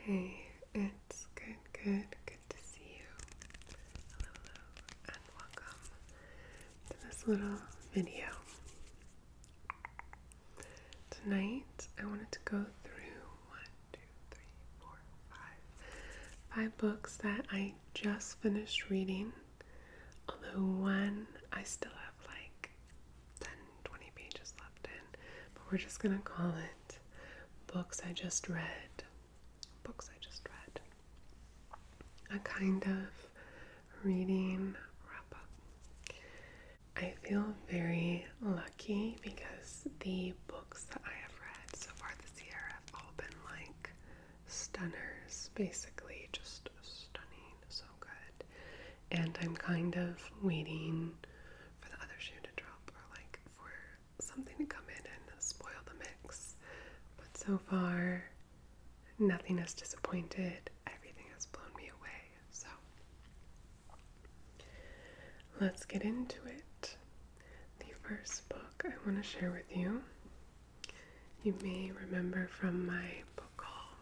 Hey, it's good to see you. Hello, and welcome to this little video. Tonight, I wanted to go through five books that I just finished reading. Although one, I still have like 10, 20 pages left in, but we're just gonna call it Books I Just Read. A kind of reading wrap up. I feel very lucky because the books that I have read so far this year have all been like stunners, basically just stunning, so good. And I'm kind of waiting for the other shoe to drop, or like for something to come in and spoil the mix. But so far, nothing has disappointed. Everything has blown me away. So let's get into it. The first book I want to share with you, you may remember from my book haul,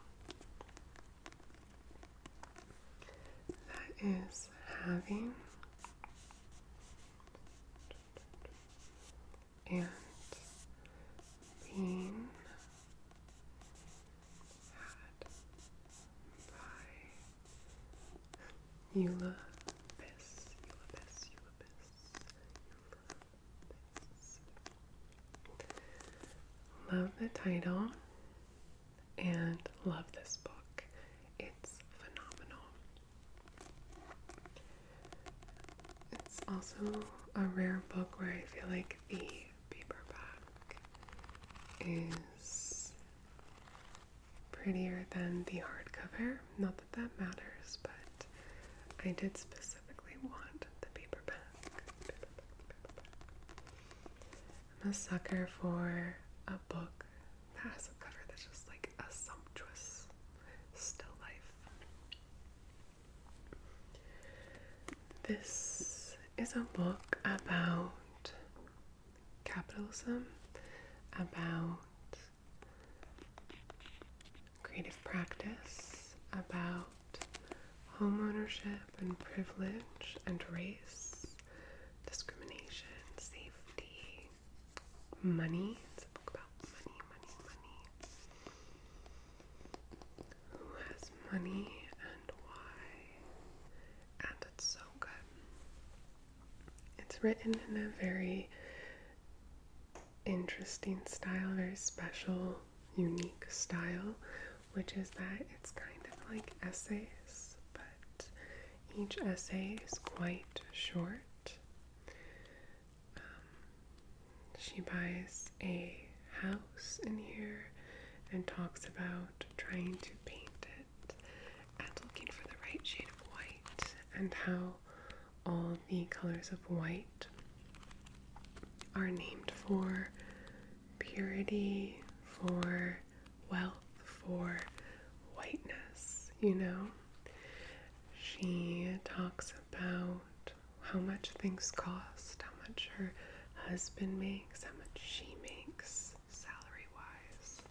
that is Having and Being Had by Eula Biss. Love the title and love this book. It's phenomenal. It's also a rare book where I feel like the paperback is prettier than the hardcover. Not that that matters, but I did specifically want the paperback. I'm a sucker for a book that has a cover that's just like a sumptuous still life. This is a book about capitalism, about creative practice, about homeownership and privilege and race, discrimination, safety, money. It's a book about money. Who has money and why? And it's so good. It's written in a very interesting style, very special, unique style, which is that it's kind of like essays, but each essay is quite short. She buys a house in here and talks about trying to paint it and looking for the right shade of white, and how all the colors of white are named for purity, for wealth, for whiteness, you know? She talks about how much things cost, how much her husband makes, how much she makes salary-wise.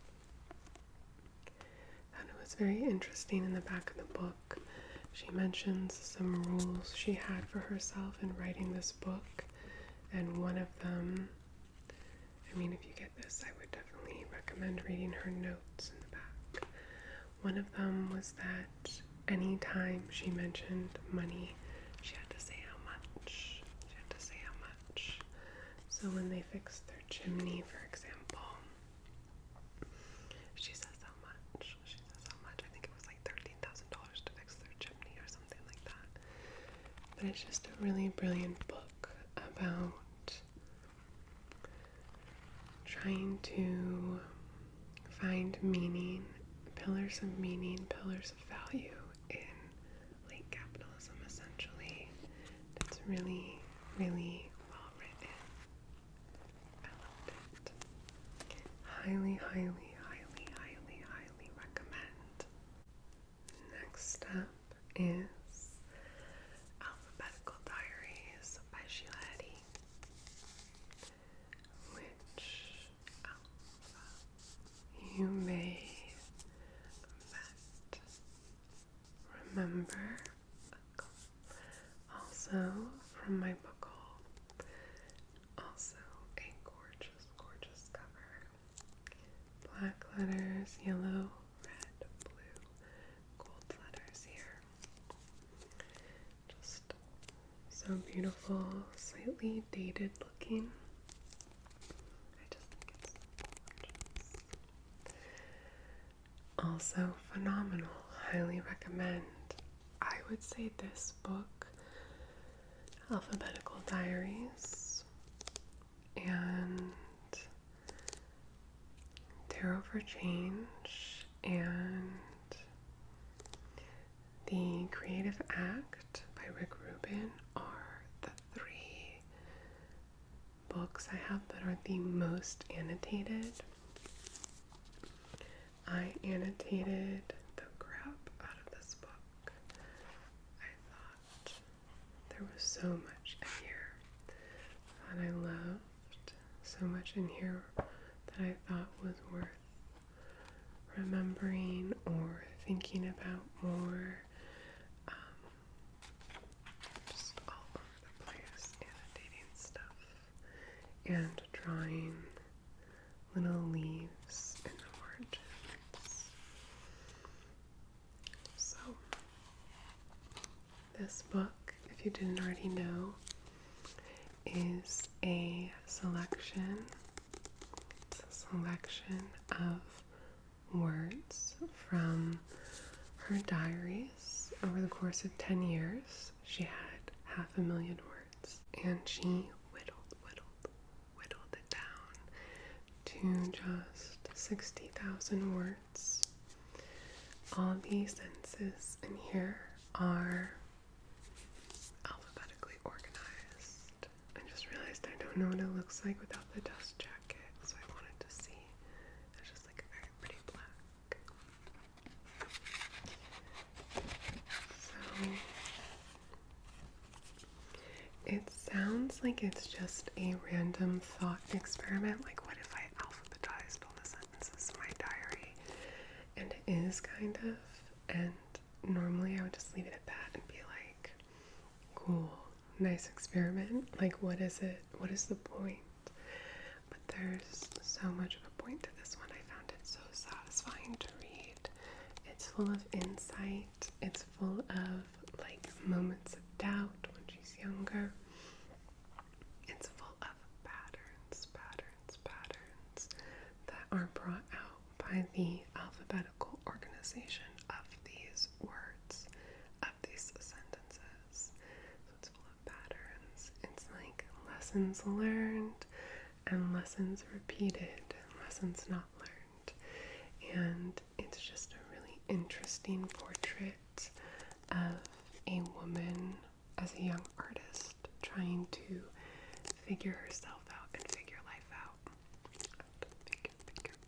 And it was very interesting. In the back of the book, she mentions some rules she had for herself in writing this book, and one of them, I mean, if you get this, I would definitely recommend reading her notes in the back. One of them was that anytime she mentioned money, she had to say how much. So when they fixed their chimney, for example, she says how much. I think it was like $13,000 to fix their chimney or something like that. But it's just a really brilliant book about trying to find meaning, pillars of meaning, pillars of value in late capitalism, essentially. It's really, really well written. I loved it. Highly recommend. Next up is Alphabetical Diaries by Sheila Heti, which you may have met member book. Also from my book haul. Also a gorgeous, gorgeous cover. Black letters, yellow, red, blue, gold letters here. Just so beautiful, slightly dated looking. I just think it's gorgeous. Also phenomenal, highly recommend. I would say this book, Alphabetical Diaries, and Tarot for Change, and The Creative Act by Rick Rubin are the three books I have that are the most annotated. I annotated the crap out of this book. I thought there was so much in here that I loved, so much in here that I thought was worth remembering or thinking about more. Just all over the place, annotating stuff and drawing little leaves in the margins. So, this book, if you didn't already know, is a selection. It's a selection of words from her diaries. Over the course of 10 years, she had 500,000 words, and she whittled it down to just 60,000 words. All the sentences in here are alphabetically organized. I just realized I don't know what it looks like without the dust jacket, so I wanted to see. It's just like a very pretty black. So it sounds like it's just a random thought experiment, like what if I alphabetized all the sentences in my diary? And it is kind of, and normally I would just leave it at that and be like, cool, nice experiment, like what is it, what is the point? But there's so much of a point to this one. I found it so satisfying to read. It's full of insight, it's full of like moments of doubt when she's younger. It's full of patterns that are brought out by the alphabetical organization of these words, of these sentences. So it's full of patterns. It's like lessons learned and lessons repeated, lessons not learned. And it's just a really interesting portrait of a woman as a young artist trying to figure herself out and figure life out.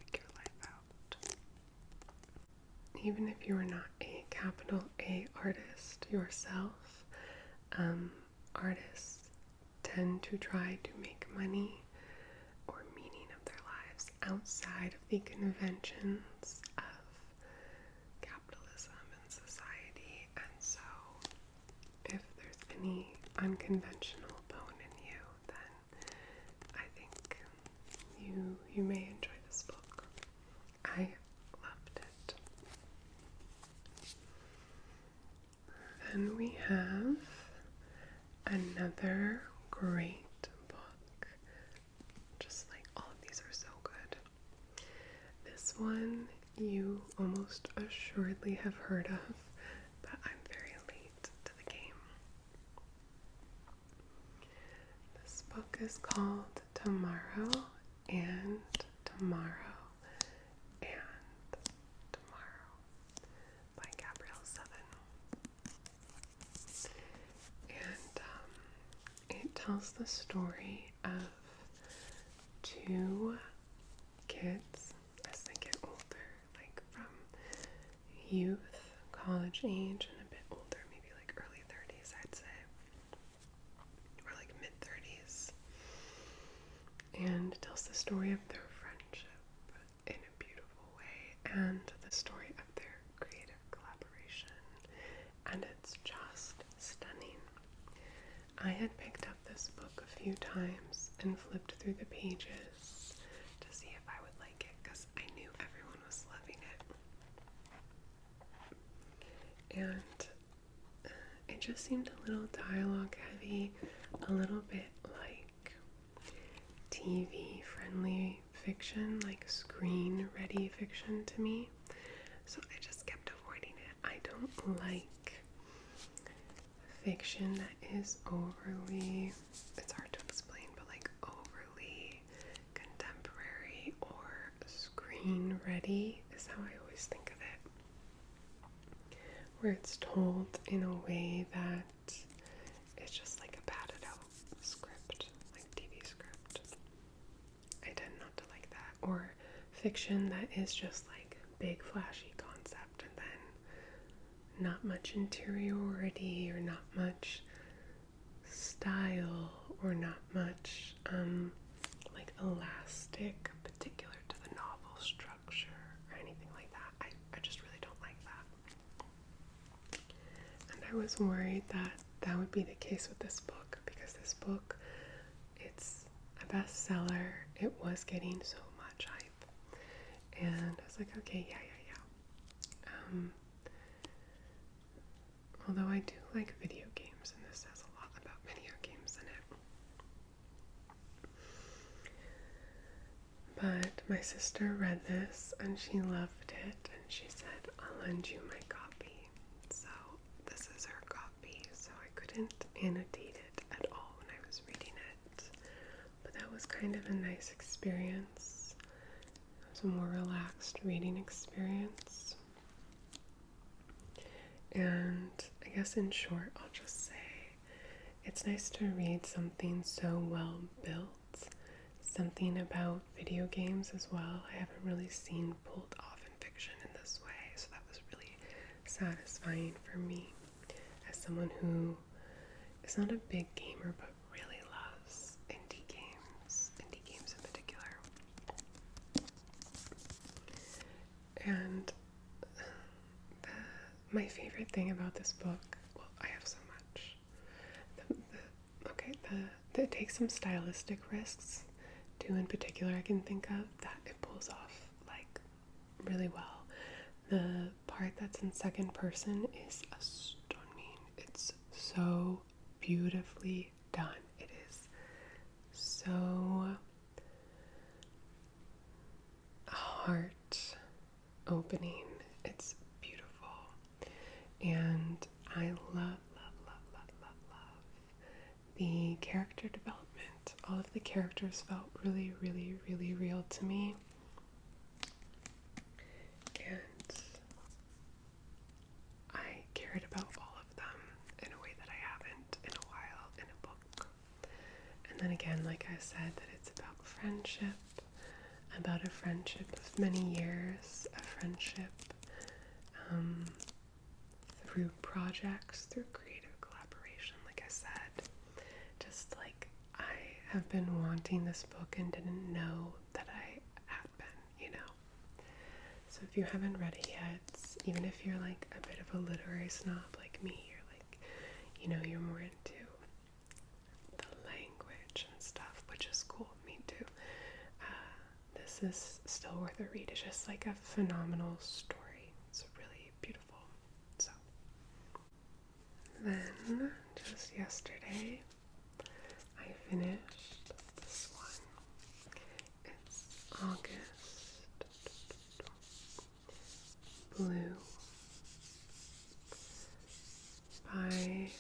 Figure life out. Even if you are not a capital A artist yourself, artists tend to try to make money or meaning of their lives outside of the conventions of capitalism and society. And so if there's any unconventional bone in you, then I think you may enjoy this book. I loved it. Then we have another great book. Just like all of these are so good. This one you almost assuredly have heard of, but I'm very late to the game. This book is called Tomorrow and Tomorrow and Tomorrow by Gabrielle Sevin. And it tells the story of two kids as they get older, like from youth, college age, and a bit older, maybe like early 30s, I'd say, or like mid 30s. And it tells the story of their friendship in a beautiful way, and the story of their creative collaboration I had picked up this book a few times and flipped through the pages to see if I would like it because I knew everyone was loving it. And it just seemed a little dialogue heavy, a little bit like TV friendly fiction, like screen ready fiction to me. So I just kept avoiding it. I don't like fiction that is overly, it's hard to explain, but like overly contemporary or screen ready is how I always think of it. Where it's told in a way that it's just like a padded out script, like TV script. I tend not to like that. Or fiction that is just like big flashy concept and then not much interiority or not much style or not much like elastic particular to the novel structure or anything like that. I just really don't like that. And I was worried that that would be the case with this book because this book, it's a bestseller. It was getting so much hype. And I was like, okay, yeah. Although I do like video games, and this says a lot about video games in it. But my sister read this, and she loved it, and she said, I'll lend you my copy. So this is her copy, so I couldn't annotate it at all when I was reading it. But that was kind of a nice experience. It was a more relaxed reading experience. And I guess in short, I'll just say it's nice to read something so well built, something about video games as well. I haven't really seen pulled off in fiction in this way, so that was really satisfying for me as someone who is not a big gamer but really loves indie games in particular. And my favorite thing about this book, well, I have so much. It takes some stylistic risks, too, in particular, I can think of, that it pulls off, like, really well. The part that's in second person is stunning. It's so beautifully done. It is so heart-opening. It's and I love the character development. All of the characters felt really, really, really real to me. And I cared about all of them in a way that I haven't in a while in a book. And then again, like I said, that it's about friendship, about a friendship of many years, a friendship through projects, through creative collaboration, like I said. Just like I have been wanting this book and didn't know that I had been, you know. So if you haven't read it yet, even if you're like a bit of a literary snob like me, you're like, you know, you're more into the language and stuff, which is cool, me too. This is still worth a read. It's just like a phenomenal story. It's really beautiful. So then, just yesterday, I finished this one. It's August Blue by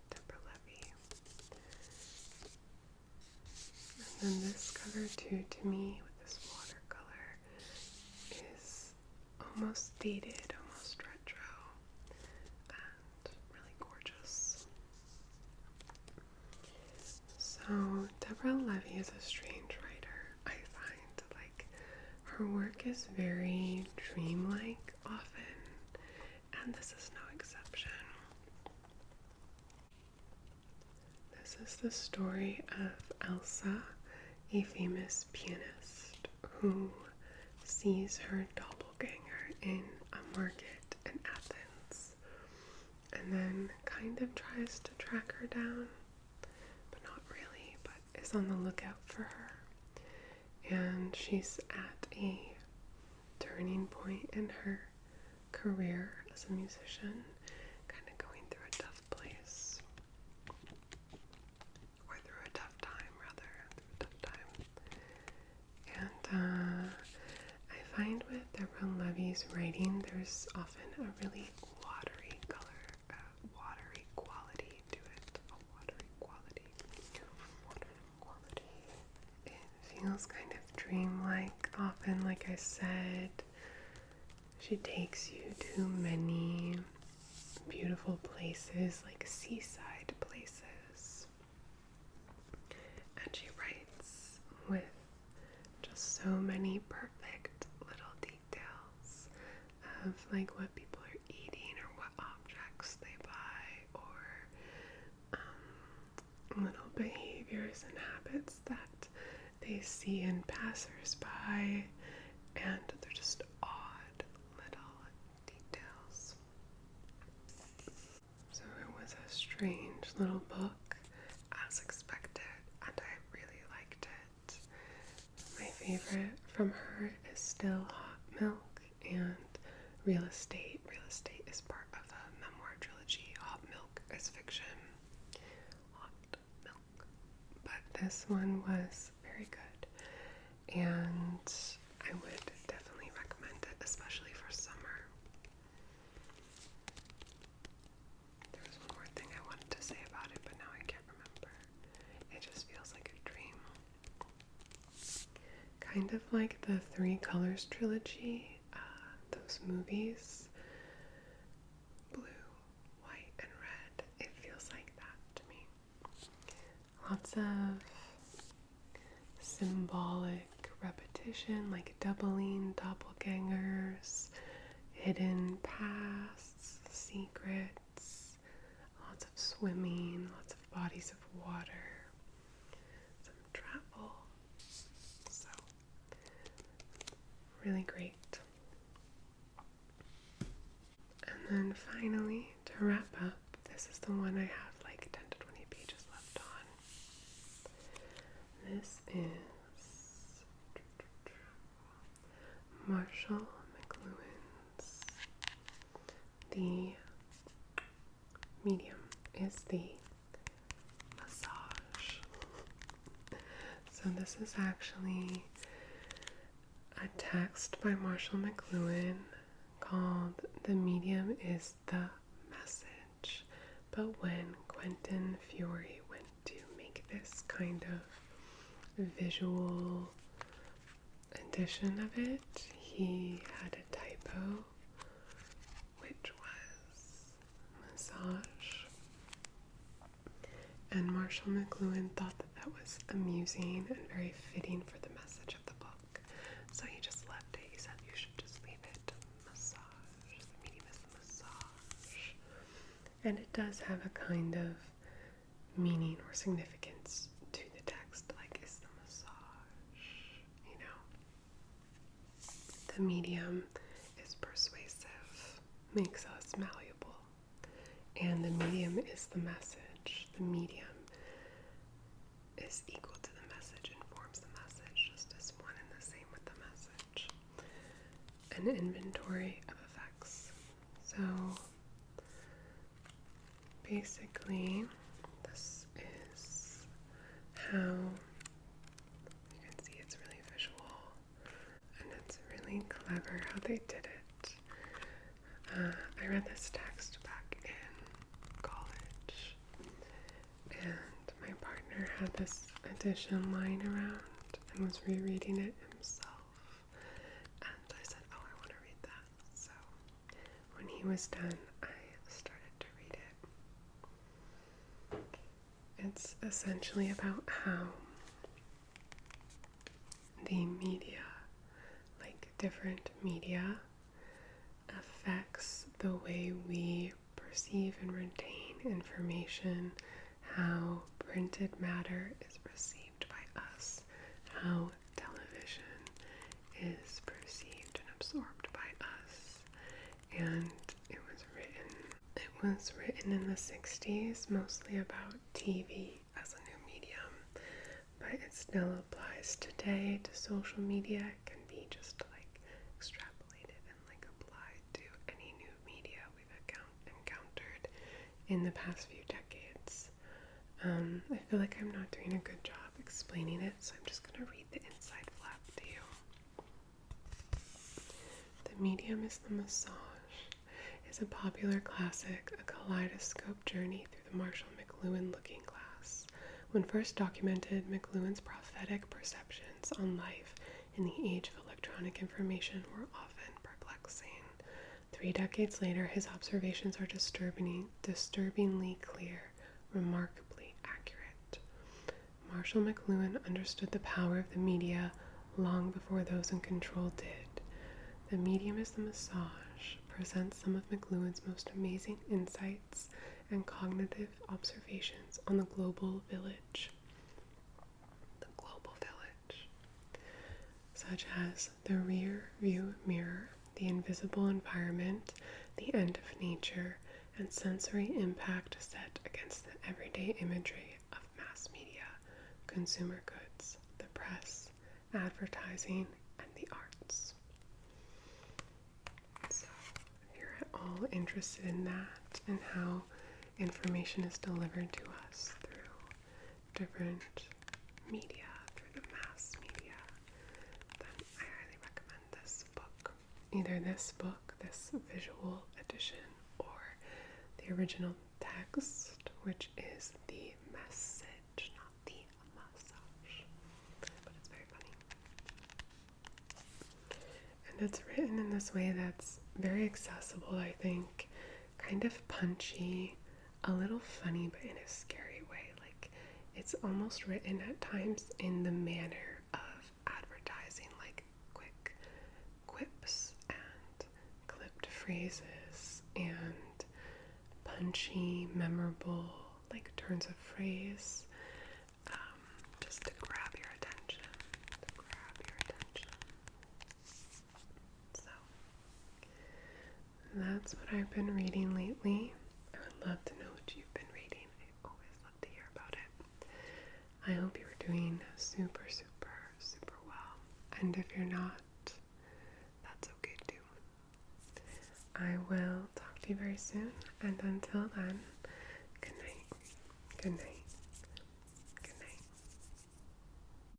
Deborah Levy. And then this cover too, to me, with this watercolor, is almost dated, almost retro, and really gorgeous. So Deborah Levy is a strange writer. I find like her work is very dreamlike often, and this is no exception. This is the story of Elsa, a famous pianist who sees her doppelganger in a market in Athens and then kind of tries to track her down. always on the lookout for her. And she's at a turning point in her career as a musician, kind of going through a tough place. Or through a tough time, rather. Through a tough time. And I find with Deborah Levy's writing, there's often a really watery color, watery quality to it. A watery quality. It feels kind of dreamlike, often, like I said. She takes you to many beautiful places, like seaside places. And she writes with just so many perfect little details of like what people are eating or what objects they buy, or little behaviors and habits that they see in passers-by, and they're just odd little details. So it was a strange little book, as expected, and I really liked it. My favorite from her is still Hot Milk and Real Estate. Real Estate is part of a memoir trilogy. Hot Milk is fiction. Hot Milk. But this one was very good, and I would definitely recommend it, especially for summer. There was one more thing I wanted to say about it, but now I can't remember. It just feels like a dream. Kind of like the Three Colors trilogy, those movies, blue, white, and red. It feels like that to me. Lots of symbolic repetition, like doubling, doppelgangers, hidden pasts, secrets, lots of swimming, lots of bodies of water, some travel. So, really great. And then finally, to wrap up, this is the one I have like 10 to 20 pages left on. This is Marshall McLuhan's The Medium is the Massage. So this is actually a text by Marshall McLuhan called The Medium is the Message. But when Quentin Fiore went to make this kind of visual edition of it, he had a typo, which was massage. And Marshall McLuhan thought that that was amusing and very fitting for the message of the book. So he just left it. He said, you should just leave it. Massage. The medium is the massage. And it does have a kind of meaning or significance to the text, like is the massage, you know. The medium is persuasive, makes us malleable, and the medium is the message. The medium is equal to the message, informs the message, just as one and the same with the message. An inventory of effects. So basically, this is how, you can see it's really visual, and it's really clever how they did it. I read this text back in college, and my partner had this edition lying around and was rereading it himself, and I said, oh, I want to read that. So when he was done, I started to read it. It's essentially about how the media, like different media, affects the way we perceive and retain information, how printed matter is received by us, how television is perceived and absorbed by us. And it was written in the 60s, mostly about TV as a new medium, but it still applies today to social media. It can be just like extrapolated and like applied to any new media we've encountered in the past few decades. I feel like I'm not doing a good job explaining it, so I'm just going to read the inside flap to you. The medium is the massage. Is a popular classic, a kaleidoscope journey through the Marshall McLuhan looking glass. When first documented, McLuhan's prophetic perceptions on life in the age of electronic information were often perplexing. 3 decades later, his observations are disturbingly clear, remarkably accurate. Marshall McLuhan understood the power of the media long before those in control did. The medium is the massage presents some of McLuhan's most amazing insights and cognitive observations on the global village. The global village. Such as the rear view mirror, the invisible environment, the end of nature, and sensory impact set against the everyday imagery of mass media, consumer goods, the press, advertising, and the arts. So, if you're at all interested in that and how information is delivered to us through different media, through the mass media, then I highly recommend this book. Either this book, this visual edition, or the original text, which is the message, not the massage. But it's very funny. And it's written in this way that's very accessible, I think, kind of punchy, a little funny, but in a scary way. Like, it's almost written at times in the manner of advertising, like quick quips and clipped phrases and punchy, memorable, like turns of phrase, just to grab your attention, So, that's what I've been reading lately. I would love to know what you've been reading. I always love to hear about it. I hope you're doing super, super, super well. And if you're not, that's okay too. I will talk to you very soon. And until then, good night. Good night.